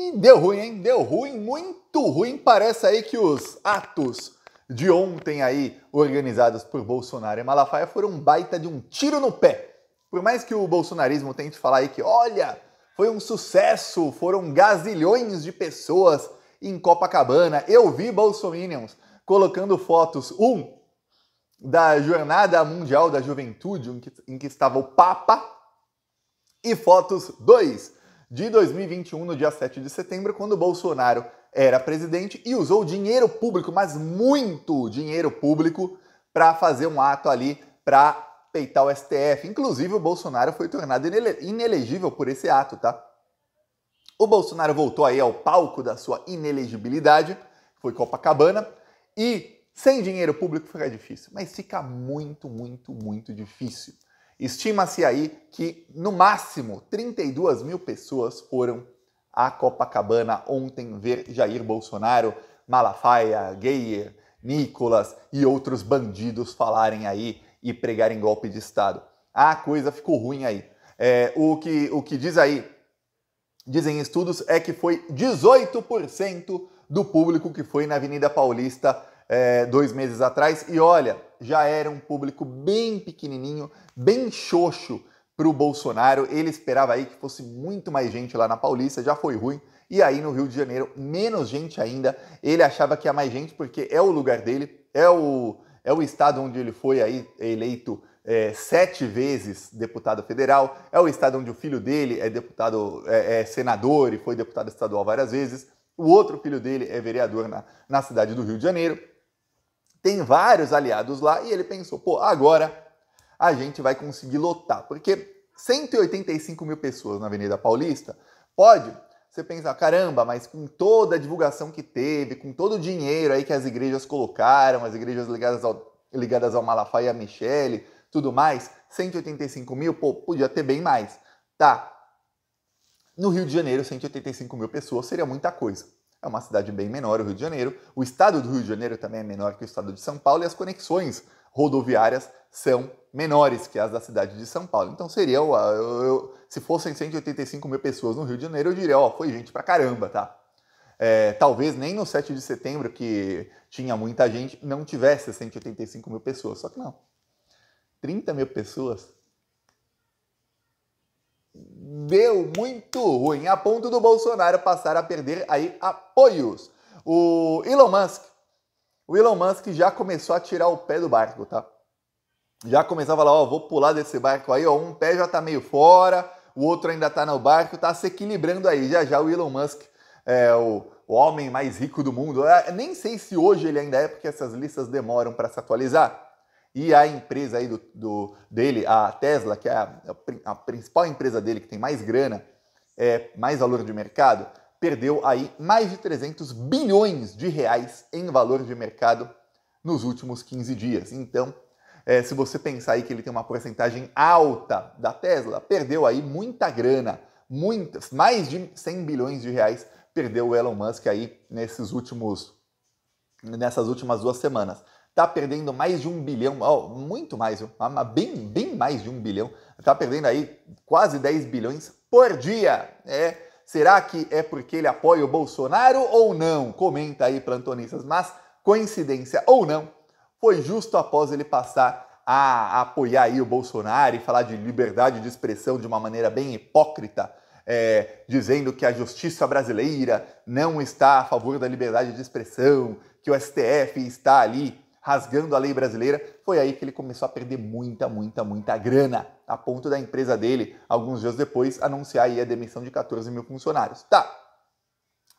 E deu ruim, hein? Deu ruim, muito ruim. Parece aí que os atos de ontem aí, organizados por Bolsonaro e Malafaia, foram um baita de um tiro no pé. Por mais que o bolsonarismo tente falar aí que, olha, foi um sucesso, foram gazilhões de pessoas em Copacabana. Eu vi bolsominions colocando fotos, da Jornada Mundial da Juventude, em que estava o Papa, e fotos, 2, de 2021, no dia 7 de setembro, quando o Bolsonaro era presidente e usou dinheiro público, mas muito dinheiro público, para fazer um ato ali para peitar o STF. Inclusive, o Bolsonaro foi tornado inelegível por esse ato, tá? O Bolsonaro voltou aí ao palco da sua inelegibilidade, foi Copacabana, e sem dinheiro público fica difícil, mas fica muito, muito, muito difícil. Estima-se aí que, no máximo, 32 mil pessoas foram a Copacabana ontem ver Jair Bolsonaro, Malafaia, Geyer, Nicolas e outros bandidos falarem aí e pregarem golpe de Estado. A coisa ficou ruim aí. O que dizem estudos, é que foi 18% do público que foi na Avenida Paulista 2 meses atrás. E olha, já era um público bem pequenininho, bem xoxo para o Bolsonaro. Ele esperava aí que fosse muito mais gente lá na Paulista, já foi ruim. E aí no Rio de Janeiro, menos gente ainda. Ele achava que ia mais gente porque é o lugar dele, é o estado onde ele foi aí eleito 7 vezes deputado federal, é o estado onde o filho dele é senador e foi deputado estadual várias vezes. O outro filho dele é vereador na cidade do Rio de Janeiro. Tem vários aliados lá e ele pensou, pô, agora a gente vai conseguir lotar. Porque 185 mil pessoas na Avenida Paulista, você pensar, caramba, mas com toda a divulgação que teve, com todo o dinheiro aí que as igrejas colocaram, as igrejas ligadas ao Malafaia e a Michele, tudo mais, 185 mil, pô, podia ter bem mais. Tá. No Rio de Janeiro, 185 mil pessoas seria muita coisa. É uma cidade bem menor, o Rio de Janeiro. O estado do Rio de Janeiro também é menor que o estado de São Paulo e as conexões rodoviárias são menores que as da cidade de São Paulo. Então seria, se fossem 185 mil pessoas no Rio de Janeiro, eu diria, foi gente pra caramba, tá? Talvez nem no 7 de setembro, que tinha muita gente, não tivesse 185 mil pessoas. Só que não. 30 mil pessoas deu muito ruim, a ponto do Bolsonaro passar a perder aí apoios. O Elon Musk já começou a tirar o pé do barco, tá? Já começava lá, vou pular desse barco aí, um pé já tá meio fora, o outro ainda tá no barco, tá se equilibrando aí. Já o Elon Musk é o homem mais rico do mundo. Nem sei se hoje ele ainda é, porque essas listas demoram para se atualizar. E a empresa aí dele, a Tesla, que é a principal empresa dele, que tem mais grana, mais valor de mercado, perdeu aí mais de 300 bilhões de reais em valor de mercado nos últimos 15 dias. Então, se você pensar aí que ele tem uma porcentagem alta da Tesla, perdeu aí muita grana, mais de 100 bilhões de reais perdeu o Elon Musk aí nessas últimas 2 semanas. Está perdendo mais de 1 bilhão, muito mais, bem mais de 1 bilhão. Está perdendo aí quase 10 bilhões por dia. Será que é porque ele apoia o Bolsonaro ou não? Comenta aí, plantonistas. Mas, coincidência ou não, foi justo após ele passar a apoiar aí o Bolsonaro e falar de liberdade de expressão de uma maneira bem hipócrita, dizendo que a justiça brasileira não está a favor da liberdade de expressão, que o STF está ali rasgando a lei brasileira. Foi aí que ele começou a perder muita grana, a ponto da empresa dele, alguns dias depois, anunciar aí a demissão de 14 mil funcionários. Tá,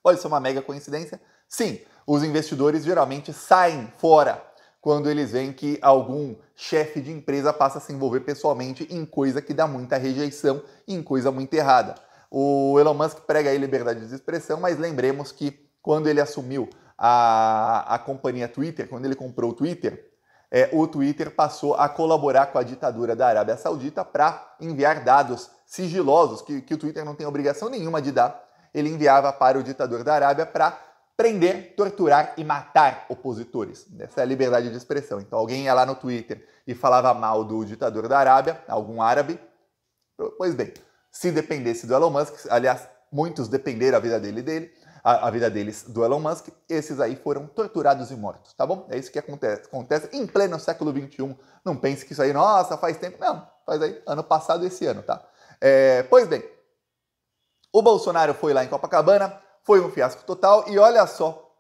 pode ser uma mega coincidência? Sim, os investidores geralmente saem fora quando eles veem que algum chefe de empresa passa a se envolver pessoalmente em coisa que dá muita rejeição, em coisa muito errada. O Elon Musk prega aí liberdade de expressão, mas lembremos que quando ele assumiu a companhia Twitter, quando ele comprou o Twitter passou a colaborar com a ditadura da Arábia Saudita para enviar dados sigilosos, que o Twitter não tem obrigação nenhuma de dar. Ele enviava para o ditador da Arábia para prender, torturar e matar opositores. Essa é a liberdade de expressão. Então alguém ia lá no Twitter e falava mal do ditador da Arábia, algum árabe. Pois bem, se dependesse do Elon Musk, aliás, muitos dependeram a vida deles do Elon Musk, esses aí foram torturados e mortos, tá bom? É isso que acontece em pleno século XXI. Não pense que isso aí, nossa, faz tempo. Não, faz aí ano passado e esse ano, tá? Pois bem, o Bolsonaro foi lá em Copacabana, foi um fiasco total, e olha só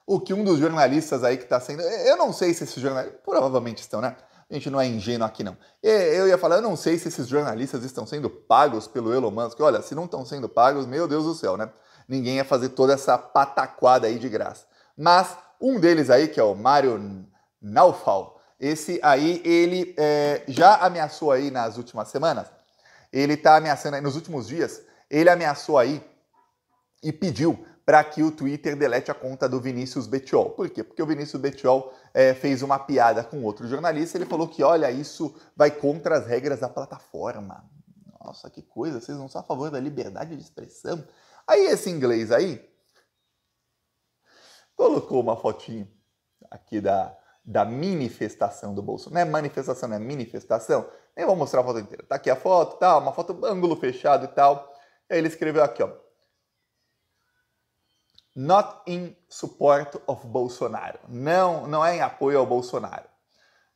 o que um dos jornalistas aí que está sendo... Eu não sei se esses jornalistas... Provavelmente estão, né? A gente não é ingênuo aqui, não. Eu ia falar, eu não sei se esses jornalistas estão sendo pagos pelo Elon Musk. Olha, se não estão sendo pagos, meu Deus do céu, né? Ninguém ia fazer toda essa pataquada aí de graça. Mas um deles aí, que é o Mário Naufal, esse aí, ele já ameaçou aí nas últimas semanas, ele está ameaçando aí nos últimos dias, ele ameaçou aí e pediu para que o Twitter delete a conta do Vinícius Bettiol. Por quê? Porque o Vinícius Bettiol fez uma piada com outro jornalista, ele falou que, olha, isso vai contra as regras da plataforma. Nossa, que coisa, vocês não são a favor da liberdade de expressão? Aí esse inglês aí colocou uma fotinho aqui da manifestação do Bolsonaro. Não é manifestação, não é manifestação. Nem vou mostrar a foto inteira. Tá aqui a foto, tal, uma foto ângulo fechado e tal. Aí ele escreveu aqui, ó. Not in support of Bolsonaro. Não é em apoio ao Bolsonaro.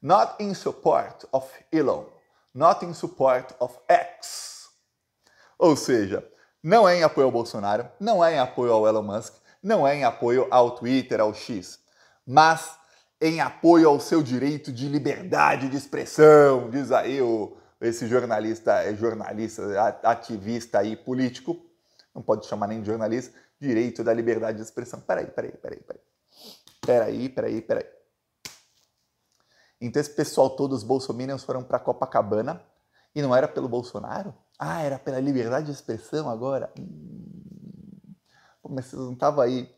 Not in support of Elon. Not in support of X. Ou seja, não é em apoio ao Bolsonaro, não é em apoio ao Elon Musk, não é em apoio ao Twitter, ao X, mas em apoio ao seu direito de liberdade de expressão, diz aí esse jornalista, ativista aí, político, não pode chamar nem de jornalista, direito da liberdade de expressão. Peraí. Então esse pessoal todo, os bolsominions, foram para Copacabana e não era pelo Bolsonaro? Ah, era pela liberdade de expressão agora? Pô, mas vocês não estavam aí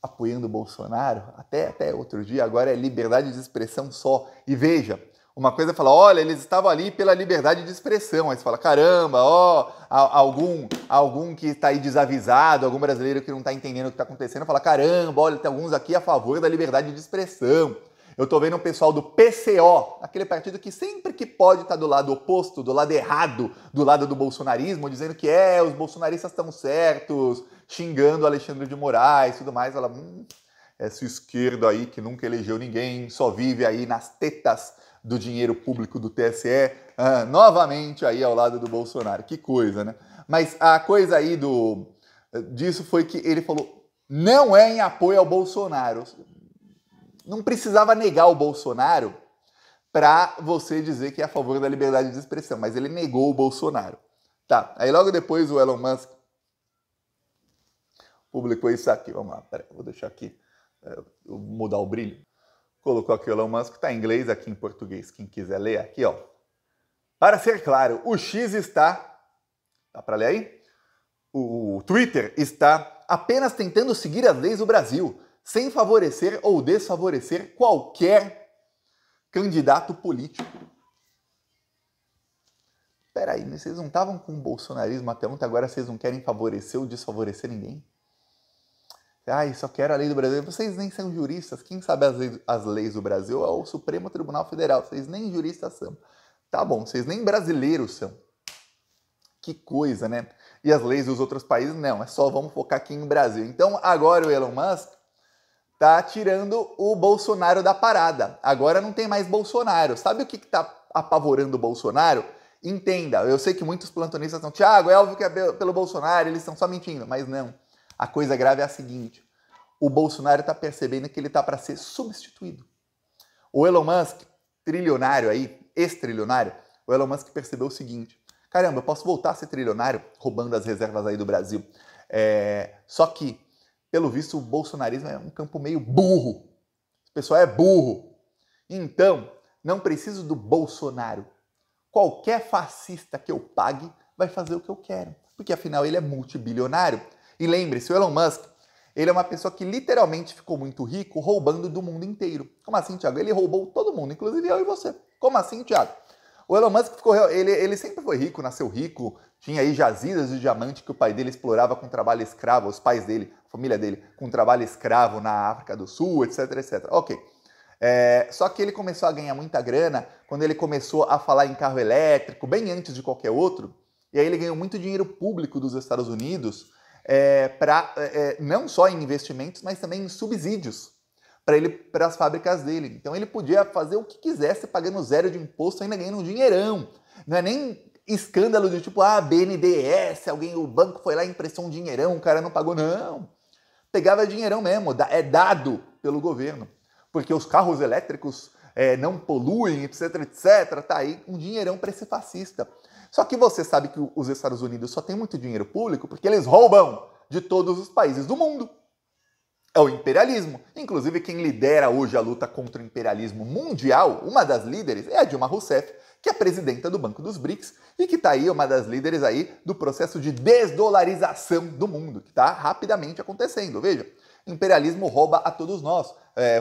apoiando o Bolsonaro até outro dia, agora é liberdade de expressão só. E veja, uma coisa é falar, olha, eles estavam ali pela liberdade de expressão. Aí você fala, caramba, ó, algum que está aí desavisado, algum brasileiro que não está entendendo o que está acontecendo, fala, caramba, olha, tem alguns aqui a favor da liberdade de expressão. Eu tô vendo um pessoal do PCO, aquele partido que sempre que pode tá do lado oposto, do lado errado, do lado do bolsonarismo, dizendo que os bolsonaristas estão certos, xingando Alexandre de Moraes e tudo mais. Ela, essa esquerda aí que nunca elegeu ninguém, só vive aí nas tetas do dinheiro público do TSE, novamente aí ao lado do Bolsonaro. Que coisa, né? Mas a coisa aí disso foi que ele falou, não é em apoio ao Bolsonaro. Não precisava negar o Bolsonaro para você dizer que é a favor da liberdade de expressão, mas ele negou o Bolsonaro. Tá, aí logo depois o Elon Musk publicou isso aqui. Vamos lá, peraí, vou deixar aqui, vou mudar o brilho. Colocou aqui o Elon Musk, tá em inglês, aqui em português, quem quiser ler aqui, ó. Para ser claro, o X está... Dá para ler aí? O Twitter está apenas tentando seguir as leis do Brasil, sem favorecer ou desfavorecer qualquer candidato político. Peraí, mas vocês não estavam com o bolsonarismo até ontem, agora vocês não querem favorecer ou desfavorecer ninguém? Ai, só quero a lei do Brasil. Vocês nem são juristas. Quem sabe as leis do Brasil é o Supremo Tribunal Federal. Vocês nem juristas são. Tá bom, vocês nem brasileiros são. Que coisa, né? E as leis dos outros países, não. É só vamos focar aqui no Brasil. Então, agora o Elon Musk tá tirando o Bolsonaro da parada. Agora não tem mais Bolsonaro. Sabe o que tá apavorando o Bolsonaro? Entenda, eu sei que muitos plantonistas estão, Thiago, é óbvio que é pelo Bolsonaro, eles estão só mentindo. Mas não. A coisa grave é a seguinte. O Bolsonaro tá percebendo que ele tá para ser substituído. O Elon Musk, trilionário aí, ex-trilionário, o Elon Musk percebeu o seguinte. Caramba, eu posso voltar a ser trilionário roubando as reservas aí do Brasil. Só que pelo visto, o bolsonarismo é um campo meio burro. O pessoal é burro. Então, não preciso do Bolsonaro. Qualquer fascista que eu pague vai fazer o que eu quero. Porque, afinal, ele é multibilionário. E lembre-se, o Elon Musk, ele é uma pessoa que literalmente ficou muito rico roubando do mundo inteiro. Como assim, Thiago? Ele roubou todo mundo, inclusive eu e você. Como assim, Thiago? O Elon Musk ele sempre foi rico, nasceu rico, tinha aí jazidas de diamante que o pai dele explorava com trabalho escravo, os pais dele, a família dele, com trabalho escravo na África do Sul, etc, etc. Ok. Só que ele começou a ganhar muita grana quando ele começou a falar em carro elétrico, bem antes de qualquer outro, E aí ele ganhou muito dinheiro público dos Estados Unidos não só em investimentos, mas também em subsídios para as fábricas dele. Então ele podia fazer o que quisesse, pagando zero de imposto, ainda ganhando um dinheirão. Não é nem escândalo de tipo, BNDES, o banco foi lá e emprestou um dinheirão, o cara não pagou, não. Pegava dinheirão mesmo, é dado pelo governo. Porque os carros elétricos não poluem, etc, etc. Tá aí um dinheirão para esse fascista. Só que você sabe que os Estados Unidos só tem muito dinheiro público porque eles roubam de todos os países do mundo. É o imperialismo. Inclusive, quem lidera hoje a luta contra o imperialismo mundial, uma das líderes, é a Dilma Rousseff, que é presidenta do Banco dos BRICS e que está aí, uma das líderes aí do processo de desdolarização do mundo, que está rapidamente acontecendo. Veja, o imperialismo rouba a todos nós.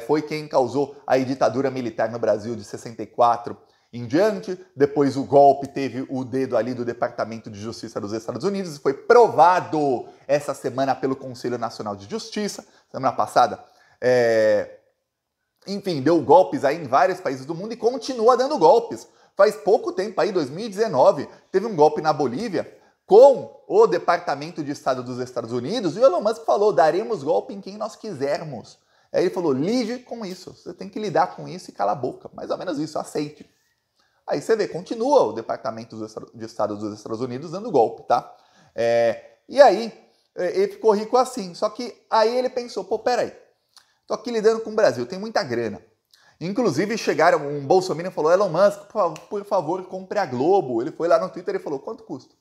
Foi quem causou a ditadura militar no Brasil de 64 em diante. Depois o golpe teve o dedo ali do Departamento de Justiça dos Estados Unidos e foi provado essa semana pelo Conselho Nacional de Justiça, semana passada. Enfim, deu golpes aí em vários países do mundo e continua dando golpes. Faz pouco tempo aí, 2019, teve um golpe na Bolívia com o Departamento de Estado dos Estados Unidos e o Elon Musk falou, daremos golpe em quem nós quisermos. Aí ele falou, lide com isso, você tem que lidar com isso e cala a boca. Mais ou menos isso, aceite. Aí você vê, continua o Departamento de Estado dos Estados Unidos dando golpe, tá? E aí, ele ficou rico assim. Só que aí ele pensou, peraí, tô aqui lidando com o Brasil, tem muita grana. Inclusive chegaram, um bolsominion falou, Elon Musk, por favor, compre a Globo. Ele foi lá no Twitter e falou, quanto custa?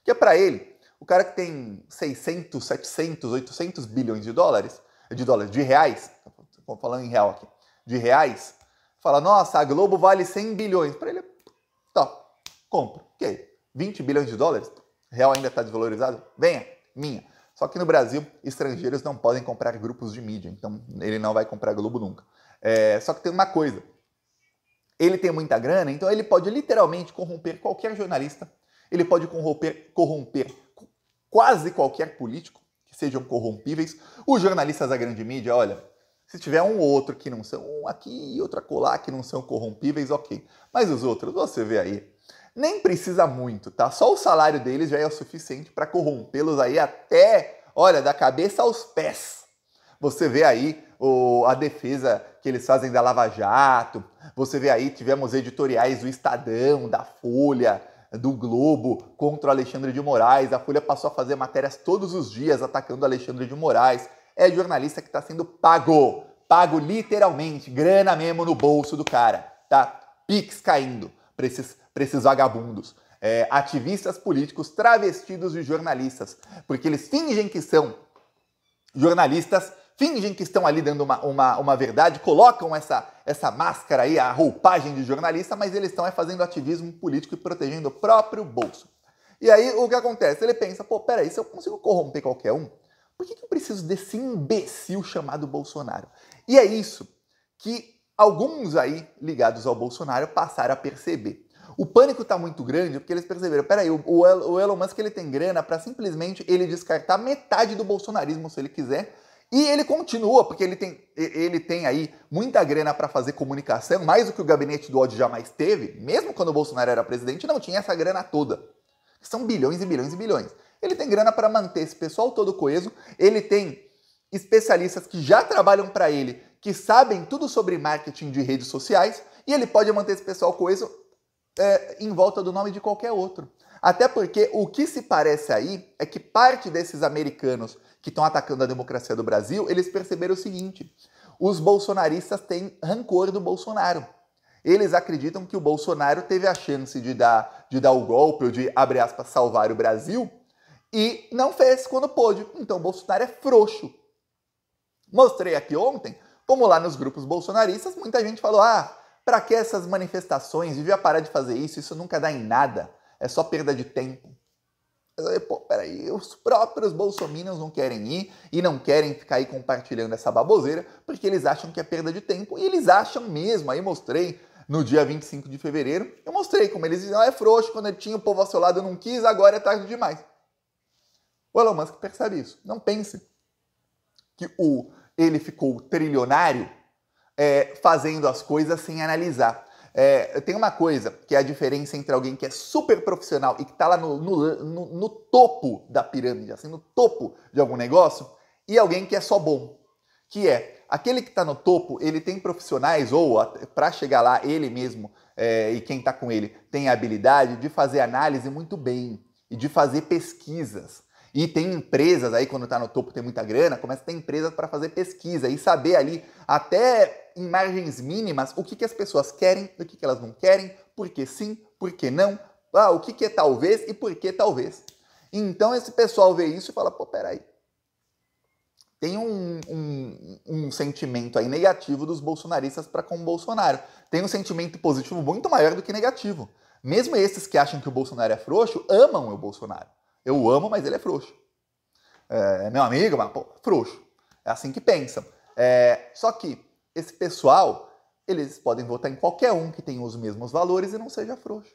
Que é pra ele, o cara que tem 600, 700, 800 bilhões de reais, tô falando em real aqui, de reais, fala, nossa, a Globo vale 100 bilhões. Para ele, tá, compra. O quê? 20 bilhões de dólares? Real ainda está desvalorizado? Venha, minha. Só que no Brasil, estrangeiros não podem comprar grupos de mídia, então ele não vai comprar a Globo nunca. Só que tem uma coisa, ele tem muita grana, então ele pode literalmente corromper qualquer jornalista, ele pode corromper quase qualquer político, que sejam corrompíveis. Os jornalistas da grande mídia, olha, se tiver um ou outro que não são, um aqui e outro acolá que não são corrompíveis, ok. Mas os outros, você vê aí, nem precisa muito, tá? Só o salário deles já é o suficiente para corrompê-los aí até, olha, da cabeça aos pés. Você vê aí a defesa que eles fazem da Lava Jato, você vê aí, tivemos editoriais do Estadão, da Folha, do Globo contra o Alexandre de Moraes. A Folha passou a fazer matérias todos os dias atacando o Alexandre de Moraes. É jornalista que está sendo pago literalmente, grana mesmo no bolso do cara, tá? Pix caindo para esses vagabundos. Ativistas políticos travestidos de jornalistas, porque eles fingem que são jornalistas, fingem que estão ali dando uma verdade, colocam essa máscara aí, a roupagem de jornalista, mas eles estão fazendo ativismo político e protegendo o próprio bolso. E aí o que acontece? Ele pensa, peraí, se eu consigo corromper qualquer um, por que eu preciso desse imbecil chamado Bolsonaro? E é isso que alguns aí ligados ao Bolsonaro passaram a perceber. O pânico está muito grande porque eles perceberam, peraí, o Elon Musk ele tem grana para simplesmente ele descartar metade do bolsonarismo se ele quiser. E ele continua, porque ele tem aí muita grana para fazer comunicação, mais do que o gabinete do ódio jamais teve, mesmo quando o Bolsonaro era presidente, não tinha essa grana toda. São bilhões e bilhões e bilhões. Ele tem grana para manter esse pessoal todo coeso, ele tem especialistas que já trabalham para ele, que sabem tudo sobre marketing de redes sociais, e ele pode manter esse pessoal coeso em volta do nome de qualquer outro. Até porque o que se parece aí é que parte desses americanos que estão atacando a democracia do Brasil, eles perceberam o seguinte, os bolsonaristas têm rancor do Bolsonaro. Eles acreditam que o Bolsonaro teve a chance de dar o golpe, ou de, abre aspas, salvar o Brasil, e não fez quando pôde. Então o Bolsonaro é frouxo. Mostrei aqui ontem, como lá nos grupos bolsonaristas, muita gente falou, pra que essas manifestações? Devia parar de fazer isso nunca dá em nada, é só perda de tempo. Peraí, os próprios bolsominions não querem ir e não querem ficar aí compartilhando essa baboseira porque eles acham que é perda de tempo e eles acham mesmo. Aí mostrei no dia 25 de fevereiro, eu mostrei como eles diziam, é frouxo, quando ele tinha o povo ao seu lado eu não quis, agora é tarde demais. O Elon Musk percebe isso. Não pense que ele ficou trilionário fazendo as coisas sem analisar. Tem uma coisa que é a diferença entre alguém que é super profissional e que está lá no topo da pirâmide, assim, no topo de algum negócio, e alguém que é só bom. Que é, aquele que está no topo, ele tem profissionais, ou para chegar lá, ele mesmo e quem está com ele tem a habilidade de fazer análise muito bem e de fazer pesquisas. E tem empresas aí, quando está no topo, tem muita grana, começa a ter empresas para fazer pesquisa e saber ali, até em margens mínimas, o que as pessoas querem, o que elas não querem, por que sim, por que não, o que é talvez e por que talvez. Então esse pessoal vê isso e fala, pô, peraí. Tem um sentimento aí negativo dos bolsonaristas para com o Bolsonaro. Tem um sentimento positivo muito maior do que negativo. Mesmo esses que acham que o Bolsonaro é frouxo, amam o Bolsonaro. Eu o amo, mas ele é frouxo. É meu amigo, mas pô, frouxo. É assim que pensam. Só que esse pessoal, eles podem votar em qualquer um que tenha os mesmos valores e não seja frouxo.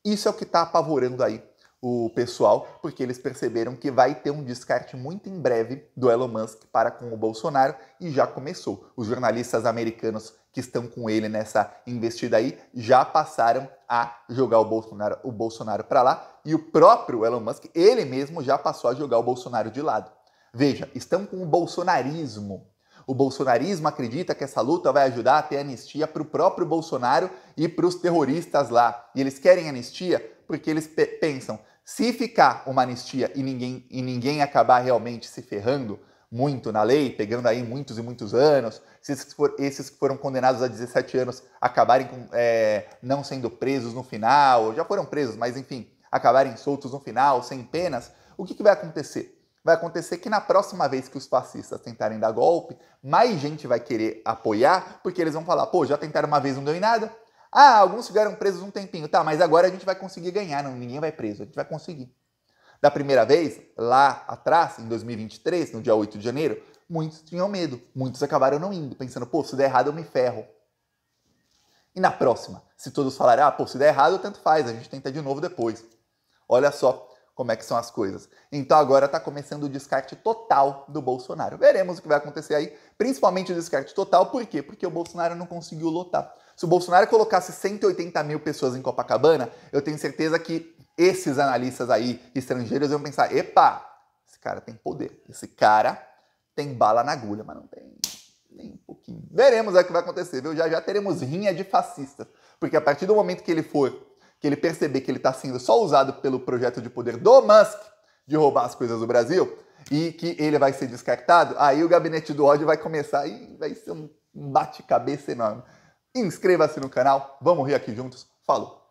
Isso é o que está apavorando aí o pessoal, porque eles perceberam que vai ter um descarte muito em breve do Elon Musk para com o Bolsonaro e já começou. Os jornalistas americanos que estão com ele nessa investida aí já passaram a jogar o Bolsonaro para lá e o próprio Elon Musk, ele mesmo já passou a jogar o Bolsonaro de lado. Veja, estão com o bolsonarismo. O bolsonarismo acredita que essa luta vai ajudar a ter anistia para o próprio Bolsonaro e para os terroristas lá. E eles querem anistia porque eles pensam, se ficar uma anistia e ninguém acabar realmente se ferrando muito na lei, pegando aí muitos e muitos anos, se esses que foram condenados a 17 anos acabarem não sendo presos no final, ou já foram presos, mas enfim, acabarem soltos no final, sem penas, o que vai acontecer? Vai acontecer que na próxima vez que os fascistas tentarem dar golpe, mais gente vai querer apoiar, porque eles vão falar, pô, já tentaram uma vez, não deu em nada. Alguns ficaram presos um tempinho. Tá, mas agora a gente vai conseguir ganhar, não, ninguém vai preso, a gente vai conseguir. Da primeira vez, lá atrás, em 2023, no dia 8 de janeiro, muitos tinham medo, muitos acabaram não indo, pensando, pô, se der errado eu me ferro. E na próxima, se todos falarem, pô, se der errado, tanto faz, a gente tenta de novo depois. Olha só como é que são as coisas. Então agora está começando o descarte total do Bolsonaro. Veremos o que vai acontecer aí, principalmente o descarte total, por quê? Porque o Bolsonaro não conseguiu lotar. Se o Bolsonaro colocasse 180 mil pessoas em Copacabana, eu tenho certeza que esses analistas aí, estrangeiros, iam pensar, epa, esse cara tem poder, esse cara tem bala na agulha, mas não tem nem um pouquinho. Veremos o que vai acontecer, viu? Já teremos rinha de fascistas, porque a partir do momento que ele perceber que ele está sendo só usado pelo projeto de poder do Musk de roubar as coisas do Brasil e que ele vai ser descartado, aí o gabinete do ódio vai começar e vai ser um bate-cabeça enorme. Inscreva-se no canal, vamos rir aqui juntos. Falou!